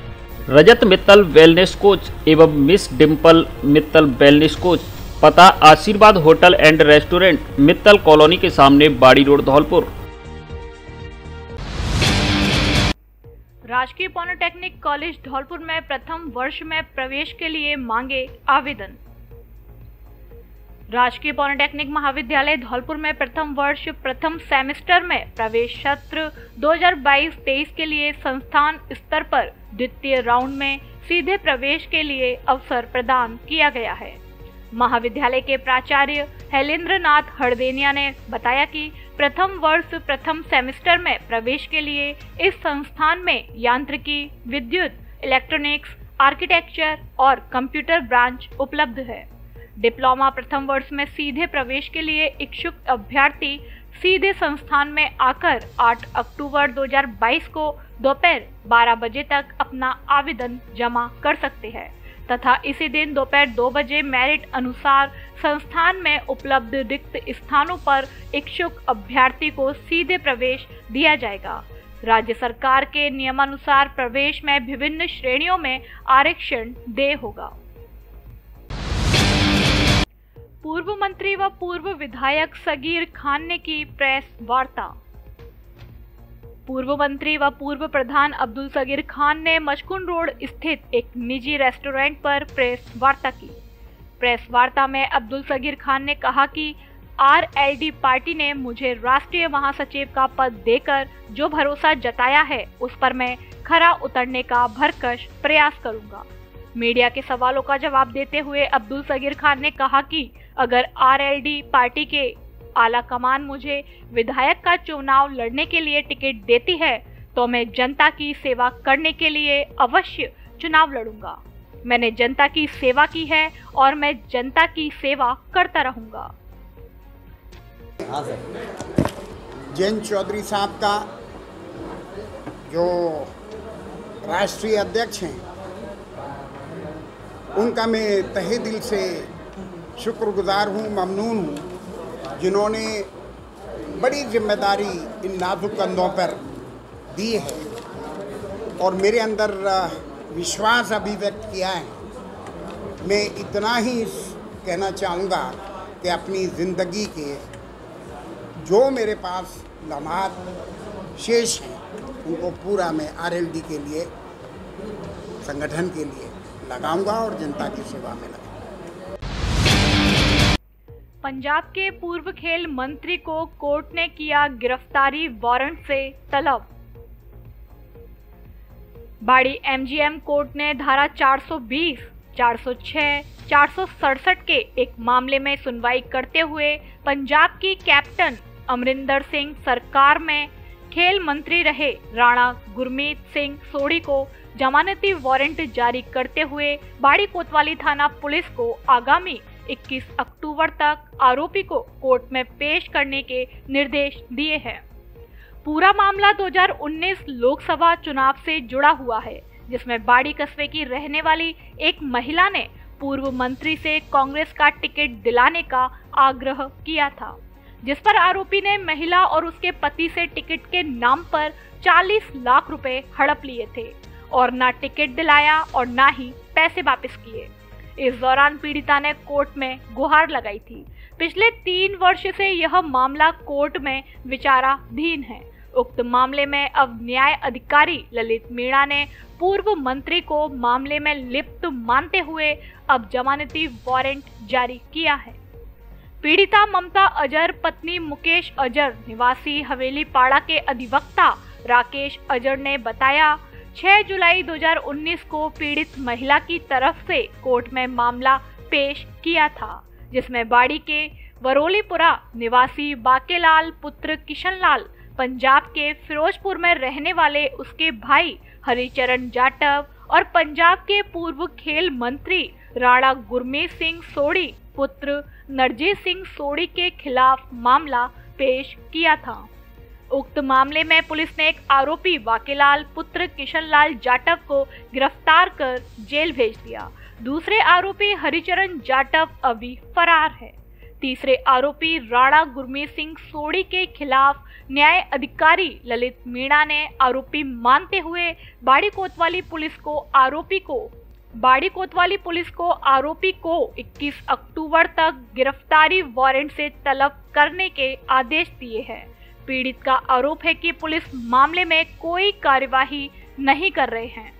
रजत मित्तल वेलनेस कोच एवं miss Dimple Mittal wellness coach, पता आशीर्वाद hotel and restaurant, Mittal colony के सामने, बाड़ी रोड धौलपुर। राजकीय पॉलिटेक्निक कॉलेज धौलपुर में प्रथम वर्ष में प्रवेश के लिए मांगे आवेदन। राजकीय पॉलिटेक्निक महाविद्यालय धौलपुर में प्रथम वर्ष प्रथम सेमेस्टर में प्रवेश सत्र 2022-23 के लिए संस्थान स्तर पर द्वितीय राउंड में सीधे प्रवेश के लिए अवसर प्रदान किया गया है। महाविद्यालय के प्राचार्य हैलेंद्र नाथ हरदेनिया ने बताया कि प्रथम वर्ष प्रथम सेमेस्टर में प्रवेश के लिए इस संस्थान में यांत्रिकी, विद्युत, इलेक्ट्रॉनिक्स, आर्किटेक्चर और कंप्यूटर ब्रांच उपलब्ध है। डिप्लोमा प्रथम वर्ष में सीधे प्रवेश के लिए इच्छुक अभ्यर्थी सीधे संस्थान में आकर 8 अक्टूबर 2022 को दोपहर 12 बजे तक अपना आवेदन जमा कर सकते हैं तथा इसी दिन दोपहर 2 बजे मेरिट अनुसार संस्थान में उपलब्ध रिक्त स्थानों पर इच्छुक अभ्यर्थी को सीधे प्रवेश दिया जाएगा। राज्य सरकार के नियमानुसार प्रवेश में विभिन्न श्रेणियों में आरक्षण देय होगा। पूर्व मंत्री व पूर्व विधायक सगीर खान ने की प्रेस वार्ता। पूर्व मंत्री व पूर्व प्रधान अब्दुल सगीर खान ने मचकुंड रोड स्थित एक निजी रेस्टोरेंट पर प्रेस वार्ता की। प्रेस वार्ता में अब्दुल सगीर खान ने कहा कि आरएलडी पार्टी ने मुझे राष्ट्रीय महासचिव का पद देकर जो भरोसा जताया है उस पर मैं खरा उतरने का भरकश प्रयास करूंगा। मीडिया के सवालों का जवाब देते हुए अब्दुल सगीर खान ने कहा कि अगर आरएलडी पार्टी के आला कमान मुझे विधायक का चुनाव लड़ने के लिए टिकट देती है तो मैं जनता की सेवा करने के लिए अवश्य चुनाव लड़ूंगा। मैंने जनता की सेवा की है और मैं जनता की सेवा करता रहूंगा। जयंत चौधरी साहब का जो राष्ट्रीय अध्यक्ष हैं उनका मैं तहे दिल से शुक्रगुजार हूँ, ममनून हूँ, जिन्होंने बड़ी जिम्मेदारी इन नाजुक कंधों पर दी है और मेरे अंदर विश्वास अभिव्यक्त किया है। मैं इतना ही कहना चाहूँगा कि अपनी ज़िंदगी के जो मेरे पास लम्हात शेष हैं उनको पूरा मैं आरएलडी के लिए, संगठन के लिए लगाऊंगा और जनता की सेवा में लगाऊंगा। पंजाब के पूर्व खेल मंत्री को कोर्ट ने किया गिरफ्तारी वारंट से तलब। बाड़ी एमजीएम कोर्ट ने धारा 420, 406, 467 के एक मामले में सुनवाई करते हुए पंजाब की कैप्टन अमरिंदर सिंह सरकार में खेल मंत्री रहे राणा गुरमीत सिंह सोढ़ी को जमानती वारंट जारी करते हुए बाड़ी कोतवाली थाना पुलिस को आगामी 21 अक्टूबर तक आरोपी को कोर्ट में पेश करने के निर्देश दिए हैं। पूरा मामला 2019 लोकसभा चुनाव से जुड़ा हुआ है, जिसमें बाड़ी कस्बे की रहने वाली एक महिला ने पूर्व मंत्री से कांग्रेस का टिकट दिलाने का आग्रह किया था, जिस पर आरोपी ने महिला और उसके पति से टिकट के नाम पर 40 लाख रुपए हड़प लिए थे और ना टिकट दिलाया और ना ही पैसे वापस किए। इस दौरान पीड़िता ने कोर्ट में गुहार लगाई थी। पिछले 3 वर्ष से यह मामला कोर्ट में विचाराधीन है। उक्त मामले में अब न्याय अधिकारी ललित मीणा ने पूर्व मंत्री को मामले में लिप्त मानते हुए अब जमानती वारंट जारी किया है। पीड़िता ममता अजर पत्नी मुकेश अजर निवासी हवेली पाड़ा के अधिवक्ता राकेश अजर ने बताया, 6 जुलाई 2019 को पीड़ित महिला की तरफ से कोर्ट में मामला पेश किया था, जिसमें बाड़ी के वरोलीपुरा निवासी बाकेलाल पुत्र किशनलाल पंजाब के फिरोजपुर में रहने वाले उसके भाई हरिचरण जाटव और पंजाब के पूर्व खेल मंत्री राणा गुरमीत सिंह सोढ़ी पुत्र नरजीत सिंह सोढ़ी के खिलाफ मामला पेश किया था। उक्त मामले में पुलिस ने एक आरोपी बाकेलाल पुत्र किशनलाल जाटव को गिरफ्तार कर जेल भेज दिया। दूसरे आरोपी हरिचरण जाटव अभी फरार है। तीसरे आरोपी राणा गुरमीत सिंह सोढ़ी के खिलाफ न्याय अधिकारी ललित मीणा ने आरोपी मानते हुए बाड़ी कोतवाली पुलिस को आरोपी को 21 अक्टूबर तक गिरफ्तारी वारंट से तलब करने के आदेश दिए हैं। पीड़ित का आरोप है कि पुलिस मामले में कोई कार्यवाही नहीं कर रहे हैं।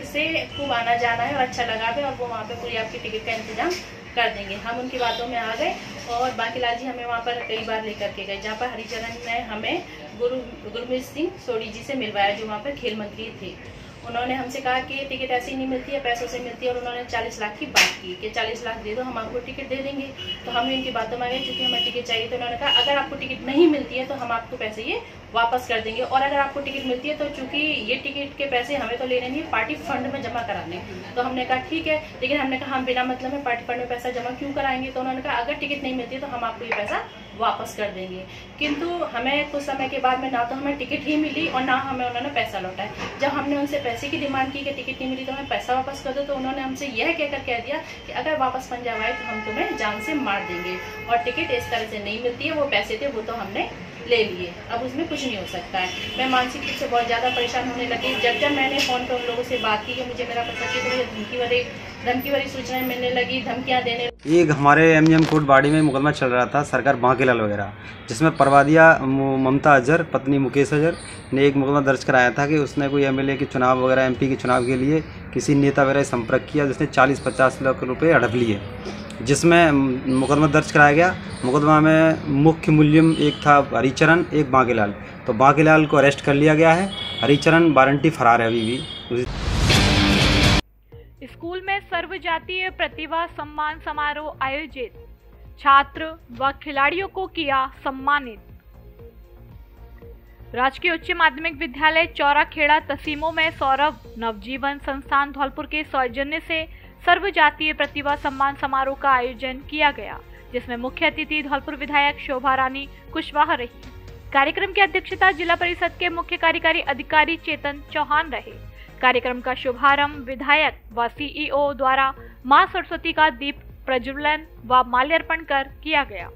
से खूब आना जाना है और अच्छा लगा है और वो वहाँ पे पूरी आपकी टिकट का इंतजाम कर देंगे। हम उनकी बातों में आ गए और बाकीलाल जी हमें वहाँ पर कई बार लेकर के गए, जहाँ पर हरिचरण ने हमें गुरमीत सिंह सोढ़ी जी से मिलवाया, जो वहाँ पर खेल मंत्री थे। उन्होंने हमसे कहा कि ये टिकट ऐसी नहीं मिलती है, पैसों से मिलती है, और उन्होंने 40 लाख की बात की कि 40 लाख दे दो, हम आपको टिकट दे देंगे। तो हम इनकी बातों में आ गए, क्योंकि हमें टिकट चाहिए। तो उन्होंने कहा अगर आपको टिकट नहीं मिलती है तो हम आपको पैसे ये वापस कर देंगे, और अगर आपको टिकट मिलती है तो चूंकि ये टिकट के पैसे हमें तो लेने नहीं, पार्टी फंड में जमा कराने। तो हमने कहा ठीक है, लेकिन हमने कहा हम बिना मतलब में पार्टी फंड में पैसा जमा क्यों कराएंगे। तो उन्होंने कहा अगर टिकट नहीं मिलती है तो हम आपको ये पैसा वापस कर देंगे। किंतु हमें कुछ समय के बाद में ना तो हमें टिकट ही मिली और ना हमें उन्होंने पैसा लौटाया। जब हमने उनसे पैसे की डिमांड की कि टिकट नहीं मिली तो हमें पैसा वापस कर दो, तो उन्होंने हमसे यह कहकर कह दिया कि अगर वापस पंजाब आए तो हम तुम्हें जान से मार देंगे, और टिकट इस तरह से नहीं मिलती है। वो पैसे थे वो तो हमने ले लिए, अब उसमें कुछ नहीं हो सकता है। मैं मानसिक रूप से बहुत ज़्यादा परेशान होने लगी। जब मैंने फ़ोन पर उन लोगों से बात की कि मुझे मेरा पैसा चाहिए, तो धमकी भरी सूचनाएं मिलने लगी, धमकियां देने। एक हमारे एमजीएम कोर्ट बाड़ी में मुकदमा चल रहा था सरकार बांकेलाल वगैरह, जिसमें परवादिया ममता अजर पत्नी मुकेश अजर ने एक मुकदमा दर्ज कराया था कि उसने कोई एमएलए के चुनाव वगैरह एमपी के चुनाव के लिए किसी नेता वगैरह संपर्क किया, जिसने 40-50 लाख रुपये हड़प लिए, जिसमें मुकदमा दर्ज कराया गया। मुकदमा में मुख्य मुलजिम एक था हरिचरण, एक बांकेलाल। तो बांकेलाल को अरेस्ट कर लिया गया है, हरिचरण वारंटी फरार है अभी भी। स्कूल में सर्व जातीय प्रतिभा सम्मान समारोह आयोजित, छात्र व खिलाड़ियों को किया सम्मानित। राजकीय उच्च माध्यमिक विद्यालय चौराखेड़ा तसीमों में सौरभ नवजीवन संस्थान धौलपुर के सौजन्य से सर्व जातीय प्रतिभा सम्मान समारोह का आयोजन किया गया, जिसमें मुख्य अतिथि धौलपुर विधायक शोभा रानी कुशवाहा रही। कार्यक्रम की अध्यक्षता जिला परिषद के मुख्य कार्यकारी अधिकारी चेतन चौहान रहे। कार्यक्रम का शुभारंभ विधायक व सीईओ द्वारा मां सरस्वती का दीप प्रज्वलन व माल्यार्पण कर किया गया।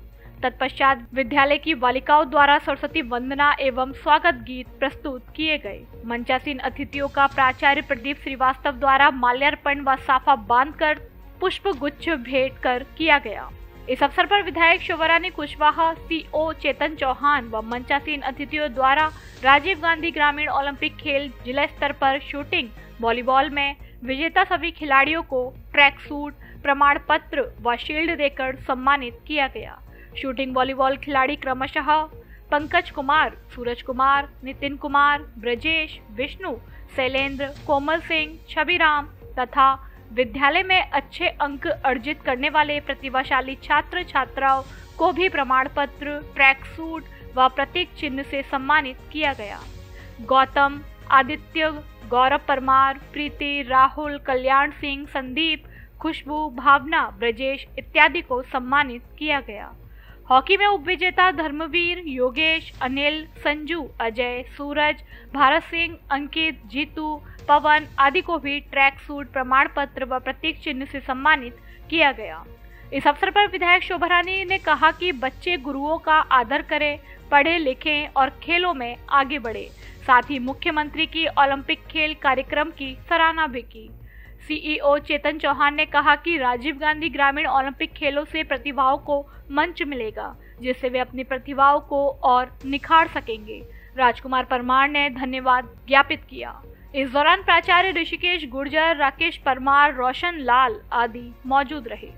तत्पश्चात विद्यालय की बालिकाओं द्वारा सरस्वती वंदना एवं स्वागत गीत प्रस्तुत किए गए। मंचासीन अतिथियों का प्राचार्य प्रदीप श्रीवास्तव द्वारा माल्यार्पण व साफा बांधकर पुष्प गुच्छ भेंट कर किया गया। इस अवसर पर विधायक शोभारानी कुशवाहा, सीओ चेतन चौहान व मंचासीन अतिथियों द्वारा राजीव गांधी ग्रामीण ओलंपिक खेल जिला स्तर पर शूटिंग वॉलीबॉल में विजेता सभी खिलाड़ियों को ट्रैक सूट, प्रमाण पत्र व शील्ड देकर सम्मानित किया गया। शूटिंग वॉलीबॉल खिलाड़ी क्रमशः पंकज कुमार, सूरज कुमार, नितिन कुमार, ब्रजेश, विष्णु, शैलेंद्र, कोमल सिंह, छविराम तथा विद्यालय में अच्छे अंक अर्जित करने वाले प्रतिभाशाली छात्र छात्राओं को भी प्रमाण पत्र, ट्रैक सूट व प्रतीक चिन्ह से सम्मानित किया गया। गौतम, आदित्य, गौरव परमार, प्रीति, राहुल, कल्याण सिंह, संदीप, खुशबू, भावना, ब्रजेश इत्यादि को सम्मानित किया गया। हॉकी में उपविजेता धर्मवीर, योगेश, अनिल, संजू, अजय, सूरज, भारत सिंह, अंकित, जीतू, पवन आदि को भी ट्रैक सूट, प्रमाण पत्र व प्रतीक चिन्ह से सम्मानित किया गया। इस अवसर पर विधायक शोभा रानी ने कहा कि बच्चे गुरुओं का आदर करें, पढ़े लिखें और खेलों में आगे बढ़े। साथ ही मुख्यमंत्री की ओलंपिक खेल कार्यक्रम की सराहना भी की। सीईओ चेतन चौहान ने कहा कि राजीव गांधी ग्रामीण ओलंपिक खेलों से प्रतिभाओं को मंच मिलेगा, जिससे वे अपनी प्रतिभाओं को और निखार सकेंगे। राजकुमार परमार ने धन्यवाद ज्ञापित किया। इस दौरान प्राचार्य ऋषिकेश गुर्जर, राकेश परमार, रोशन लाल आदि मौजूद रहे।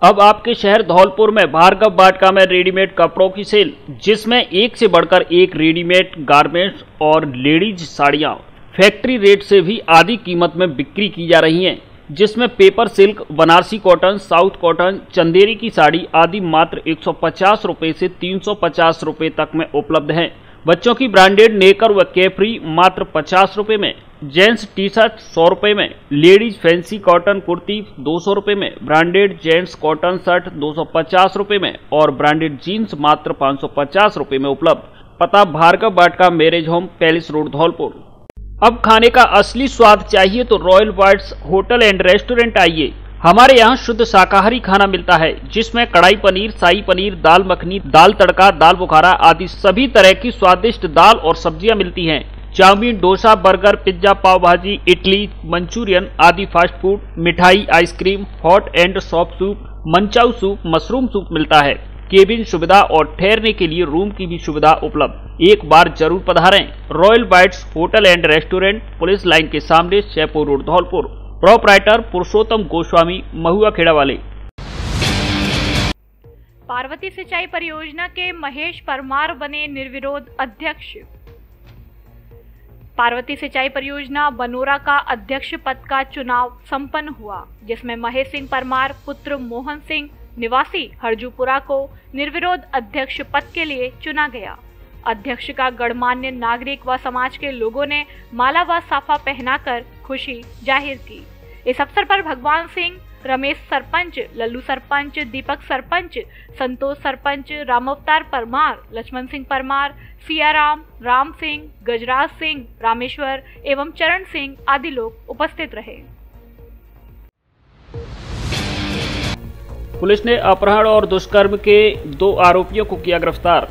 अब आपके शहर धौलपुर में भार्गव वाटिका में रेडीमेड कपड़ों की सेल, जिसमें एक से बढ़कर एक रेडीमेड गारमेंट्स और लेडीज साड़ियां फैक्ट्री रेट से भी आधी कीमत में बिक्री की जा रही हैं, जिसमें paper silk, Banarasi cotton, south cotton, Chanderi की साड़ी आदि मात्र 150 रुपए से 350 रुपए तक में उपलब्ध हैं। बच्चों की ब्रांडेड नेकर व कैफ्री मात्र 50 रुपए में, जेंट्स टी शर्ट 100 रुपए में, लेडीज फैंसी कॉटन कुर्ती 200 रुपए में, ब्रांडेड जेंट्स कॉटन शर्ट 250 रुपए में और ब्रांडेड जीन्स मात्र 550 रुपए में उपलब्ध। पता Bhargav Vatika marriage home, palace road, Dholpur. अब खाने का असली स्वाद चाहिए तो royal bites hotel and restaurant आइए। हमारे यहाँ शुद्ध शाकाहारी खाना मिलता है, जिसमें कढ़ाई पनीर, शाही पनीर, दाल मखनी, दाल तड़का, दाल बुखारा आदि सभी तरह की स्वादिष्ट दाल और सब्जियां मिलती हैं। चाउमीन, डोसा, बर्गर, पिज्जा, पाव भाजी, इडली, मंचूरियन आदि फास्ट फूड, मिठाई, ice cream, hot and soft soup, manchow soup, mushroom soup मिलता है। केबिन सुविधा और ठहरने के लिए रूम की भी सुविधा उपलब्ध। एक बार जरूर पधारें। Royal bites hotel and restaurant, police line के सामने, शेरपुर रोड, धौलपुर। प्रोपराइटर पुरुषोत्तम गोस्वामी, महुआ खेड़ा वाले। पार्वती सिंचाई परियोजना के महेश परमार बने निर्विरोध अध्यक्ष। पार्वती सिंचाई परियोजना बनोरा का अध्यक्ष पद का चुनाव संपन्न हुआ, जिसमें महेश सिंह परमार पुत्र मोहन सिंह निवासी हरजूपुरा को निर्विरोध अध्यक्ष पद के लिए चुना गया। अध्यक्ष का गणमान्य नागरिक व समाज के लोगों ने माला व साफा पहनाकर खुशी जाहिर की। इस अवसर पर भगवान सिंह, रमेश सरपंच, लल्लू सरपंच, दीपक सरपंच, संतोष सरपंच, रामअवतार परमार, लक्ष्मण सिंह परमार, सियाराम, राम सिंह, गजराज सिंह, रामेश्वर एवं चरण सिंह आदि लोग उपस्थित रहे। पुलिस ने अपहरण और दुष्कर्म के 2 आरोपियों को किया गिरफ्तार।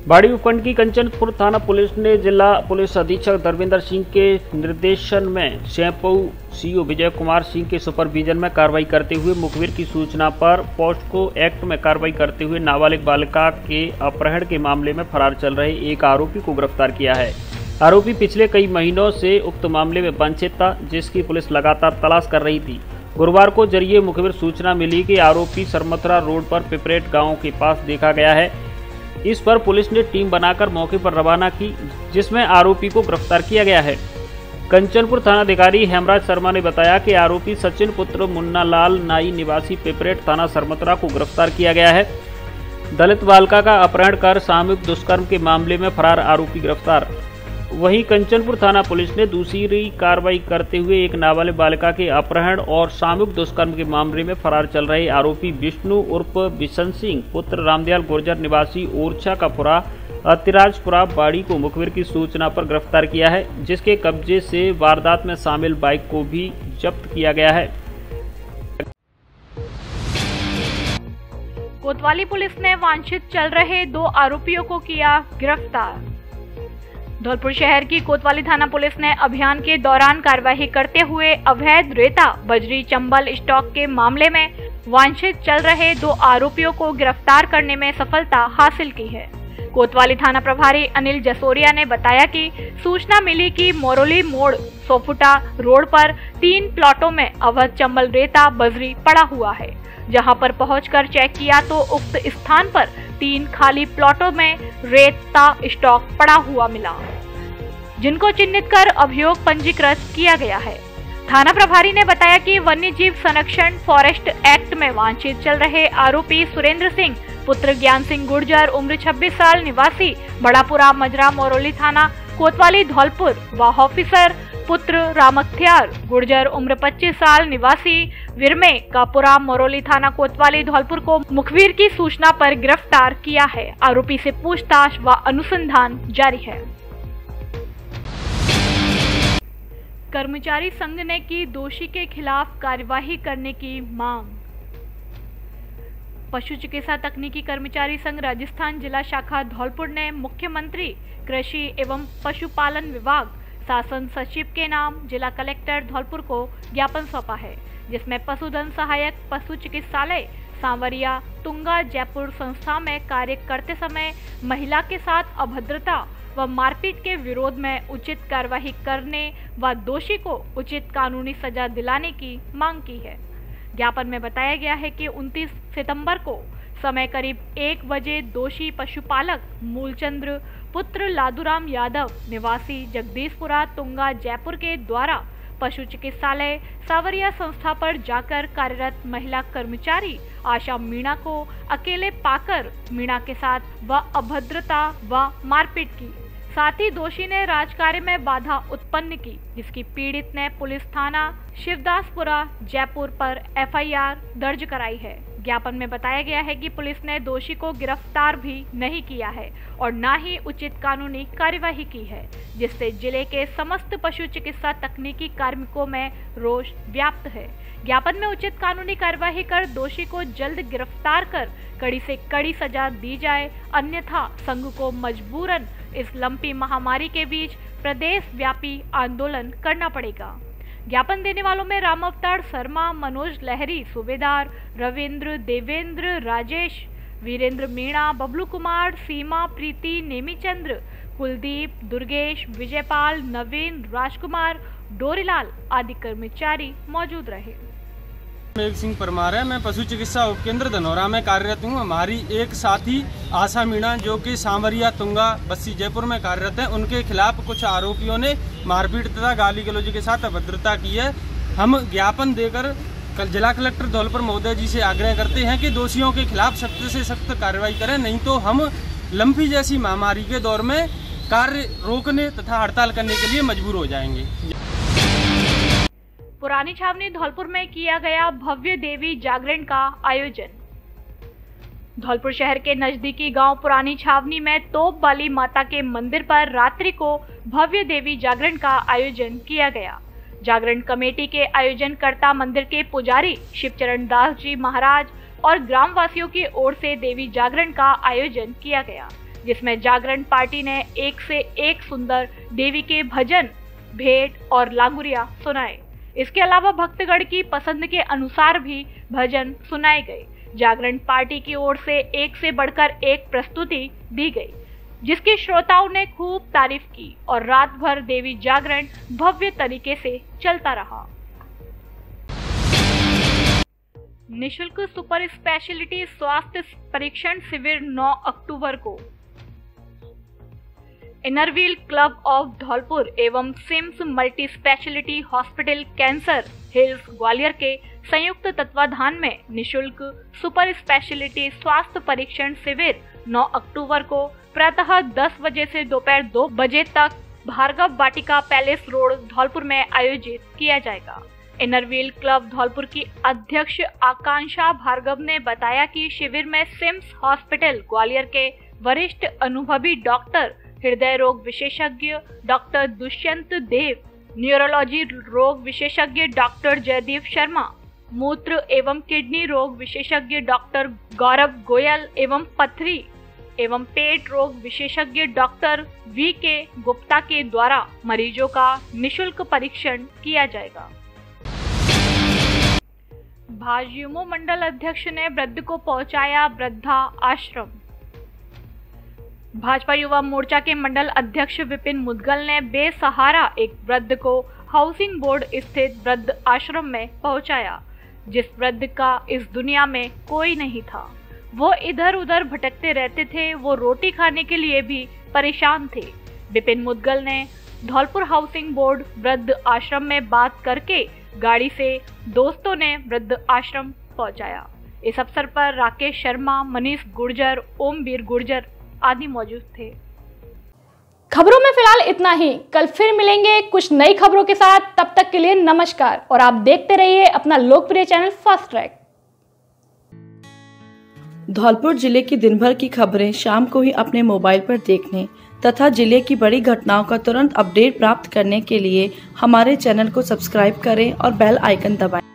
बाड़ी उपखंड की कंचनपुर थाना पुलिस ने जिला पुलिस अधीक्षक धर्मेंद्र सिंह के निर्देशन में शेंपऊ सीओ विजय कुमार सिंह के सुपरविजन में कार्रवाई करते हुए मुखबिर की सूचना पर पॉस्को एक्ट में कार्रवाई करते हुए नाबालिग बालिका के अपहरण के मामले में फरार चल रहे एक आरोपी को गिरफ्तार किया है। आरोपी पिछले कई महीनों से उक्त मामले में वंचित था, जिसकी पुलिस लगातार तलाश कर रही थी। गुरुवार को जरिए मुखबिर सूचना मिली कि आरोपी सरमथुरा रोड पर पिपरेट गांव के पास देखा गया है। इस पर पुलिस ने टीम बनाकर मौके पर रवाना की, जिसमें आरोपी को गिरफ्तार किया गया है। कंचनपुर थानाधिकारी हेमराज शर्मा ने बताया कि आरोपी सचिन पुत्र मुन्ना लाल नाई निवासी पिपरेट थाना सरमथुरा को गिरफ्तार किया गया है। दलित बालिका का अपहरण कर सामूहिक दुष्कर्म के मामले में फरार आरोपी गिरफ्तार। वहीं कंचनपुर थाना पुलिस ने दूसरी कार्रवाई करते हुए एक नाबालिग बालिका के अपहरण और सामूहिक दुष्कर्म के मामले में फरार चल रहे आरोपी विष्णु उर्फ बिशन सिंह पुत्र रामदयाल गुर्जर निवासी ओरछा का पुरा अतिराजपुरा बाड़ी को मुखबिर की सूचना पर गिरफ्तार किया है, जिसके कब्जे से वारदात में शामिल बाइक को भी जब्त किया गया है। कोतवाली पुलिस ने वांछित चल रहे 2 आरोपियों को किया गिरफ्तार। धौलपुर शहर की कोतवाली थाना पुलिस ने अभियान के दौरान कार्यवाही करते हुए अवैध रेता, बजरी, चंबल स्टॉक के मामले में वांछित चल रहे 2 आरोपियों को गिरफ्तार करने में सफलता हासिल की है। कोतवाली थाना प्रभारी अनिल जसोरिया ने बताया कि सूचना मिली कि मोरोली मोड़ सोफुटा रोड पर 3 प्लॉटों में अवैध चंबल, रेता, बजरी पड़ा हुआ है। जहां पर पहुंचकर चेक किया तो उक्त स्थान पर 3 खाली प्लॉटों में रेता स्टॉक पड़ा हुआ मिला। जिनको चिन्हित कर अभियोग पंजीकृत किया गया है। थाना प्रभारी ने बताया कि वन्य जीव संरक्षण फॉरेस्ट एक्ट में वांछित चल रहे आरोपी सुरेंद्र सिंह पुत्र ज्ञान सिंह गुर्जर उम्र 26 साल निवासी बड़ापुरा मजरा मोरोली थाना कोतवाली धौलपुर व ऑफिसर पुत्र रामख्तियार गुर्जर उम्र 25 साल निवासी विरमे कापुरा मोरोली थाना कोतवाली धौलपुर को मुखबिर की सूचना पर गिरफ्तार किया है। आरोपी से पूछताछ व अनुसंधान जारी है। कर्मचारी संघ ने की दोषी के खिलाफ कार्यवाही करने की मांग। पशु चिकित्सा तकनीकी कर्मचारी संघ राजस्थान जिला शाखा धौलपुर ने मुख्यमंत्री कृषि एवं पशुपालन विभाग शासन सचिव के नाम जिला कलेक्टर धौलपुर को ज्ञापन सौंपा है, जिसमें पशुधन सहायक पशु चिकित्सालय सांवरिया तुंगा जयपुर संस्था में कार्य करते समय महिला के साथ अभद्रता व मारपीट के विरोध में उचित कार्यवाही करने व दोषी को उचित कानूनी सजा दिलाने की मांग की है। ज्ञापन में बताया गया है कि 29 सितंबर को समय करीब 1 बजे दोषी पशुपालक मूलचंद्र पुत्र लादूराम यादव निवासी जगदीशपुरा तुंगा जयपुर के द्वारा पशु चिकित्सालय सांवरिया संस्था पर जाकर कार्यरत महिला कर्मचारी आशा मीणा को अकेले पाकर मीणा के साथ व अभद्रता व मारपीट की। साथ ही दोषी ने राजकार्य में बाधा उत्पन्न की, जिसकी पीड़ित ने पुलिस थाना शिवदासपुरा जयपुर पर एफआईआर दर्ज कराई है। ज्ञापन में बताया गया है कि पुलिस ने दोषी को गिरफ्तार भी नहीं किया है और न ही उचित कानूनी कार्यवाही की है, जिससे जिले के समस्त पशु चिकित्सा तकनीकी कार्मिकों में रोष व्याप्त है। ज्ञापन में उचित कानूनी कार्यवाही कर दोषी को जल्द गिरफ्तार कर कड़ी से कड़ी सजा दी जाए, अन्यथा संघ को मजबूरन इस लंपी महामारी के बीच प्रदेश व्यापी आंदोलन करना पड़ेगा। ज्ञापन देने वालों में राम अवतार शर्मा, मनोज लहरी, सूबेदार रविंद्र, देवेंद्र, राजेश, वीरेंद्र मीणा, बबलू कुमार, सीमा, प्रीति, नेमीचंद्र, कुलदीप, दुर्गेश, विजयपाल, नवीन, राजकुमार, डोरीलाल आदि कर्मचारी मौजूद रहे। मेघ सिंह परमार है, मैं पशु चिकित्सा उपकेंद्र धनौरा में कार्यरत हूँ। हमारी एक साथी आशा मीणा जो कि सांवरिया तुंगा बस्सी जयपुर में कार्यरत है, उनके खिलाफ कुछ आरोपियों ने मारपीट तथा गाली गलौज के साथ अभद्रता की है। हम ज्ञापन देकर जिला कलेक्टर धौलपुर महोदय जी से आग्रह करते हैं कि दोषियों के खिलाफ सख्त से सख्त कार्रवाई करें, नहीं तो हम लंपी जैसी महामारी के दौर में कार्य रोकने तथा हड़ताल करने के लिए मजबूर हो जाएंगे। पुरानी छावनी धौलपुर में किया गया भव्य देवी जागरण का आयोजन। धौलपुर शहर के नजदीकी गांव पुरानी छावनी में तोप वाली माता के मंदिर पर रात्रि को भव्य देवी जागरण का आयोजन किया गया। जागरण कमेटी के आयोजनकर्ता मंदिर के पुजारी शिवचरण दास जी महाराज और ग्रामवासियों की ओर से देवी जागरण का आयोजन किया गया, जिसमें जागरण पार्टी ने एक से एक सुंदर देवी के भजन, भेंट और लांगुरिया सुनाए। इसके अलावा भक्तगण की पसंद के अनुसार भी भजन सुनाए गए। जागरण पार्टी की ओर से एक से बढ़कर एक प्रस्तुति दी गई, जिसकी श्रोताओं ने खूब तारीफ की और रात भर देवी जागरण भव्य तरीके से चलता रहा। निशुल्क सुपर स्पेशलिटी स्वास्थ्य परीक्षण शिविर 9 अक्टूबर को। इनरव्हील क्लब ऑफ धौलपुर एवं SIMS multi speciality hospital cancer hills Gwalior के संयुक्त तत्वाधान में निशुल्क सुपर स्पेशलिटी स्वास्थ्य परीक्षण शिविर 9 अक्टूबर को प्रातः 10 बजे से दोपहर 2 बजे तक भार्गव वाटिका पैलेस रोड धौलपुर में आयोजित किया जाएगा। इनरव्हील क्लब धौलपुर की अध्यक्ष आकांक्षा भार्गव ने बताया कि शिविर में सिम्स हॉस्पिटल ग्वालियर के वरिष्ठ अनुभवी डॉक्टर हृदय रोग विशेषज्ञ डॉक्टर दुष्यंत देव, न्यूरोलॉजी रोग विशेषज्ञ डॉक्टर जयदीप शर्मा, मूत्र एवं किडनी रोग विशेषज्ञ डॉक्टर गौरव गोयल एवं पथरी एवं पेट रोग विशेषज्ञ डॉक्टर VK गुप्ता के द्वारा मरीजों का निशुल्क परीक्षण किया जाएगा। भाजयुमो मंडल अध्यक्ष ने वृद्ध को पहुंचाया वृद्धा आश्रम। भाजपा युवा मोर्चा के मंडल अध्यक्ष विपिन मुदगल ने बेसहारा एक वृद्ध को हाउसिंग बोर्ड स्थित वृद्ध आश्रम में पहुंचाया, जिस वृद्ध का इस दुनिया में कोई नहीं था। वो इधर उधर भटकते रहते थे, वो रोटी खाने के लिए भी परेशान थे। विपिन मुदगल ने धौलपुर हाउसिंग बोर्ड वृद्ध आश्रम में बात करके गाड़ी से दोस्तों ने वृद्ध आश्रम पहुंचाया। इस अवसर पर राकेश शर्मा, मनीष गुर्जर, ओमवीर गुर्जर आदि मौजूद थे। खबरों में फिलहाल इतना ही। कल फिर मिलेंगे कुछ नई खबरों के साथ। तब तक के लिए नमस्कार और आप देखते रहिए अपना लोकप्रिय चैनल फास्ट ट्रैक। धौलपुर जिले की दिन भर की खबरें शाम को ही अपने मोबाइल पर देखने तथा जिले की बड़ी घटनाओं का तुरंत अपडेट प्राप्त करने के लिए हमारे चैनल को सब्सक्राइब करें और बेल आइकन दबाएं।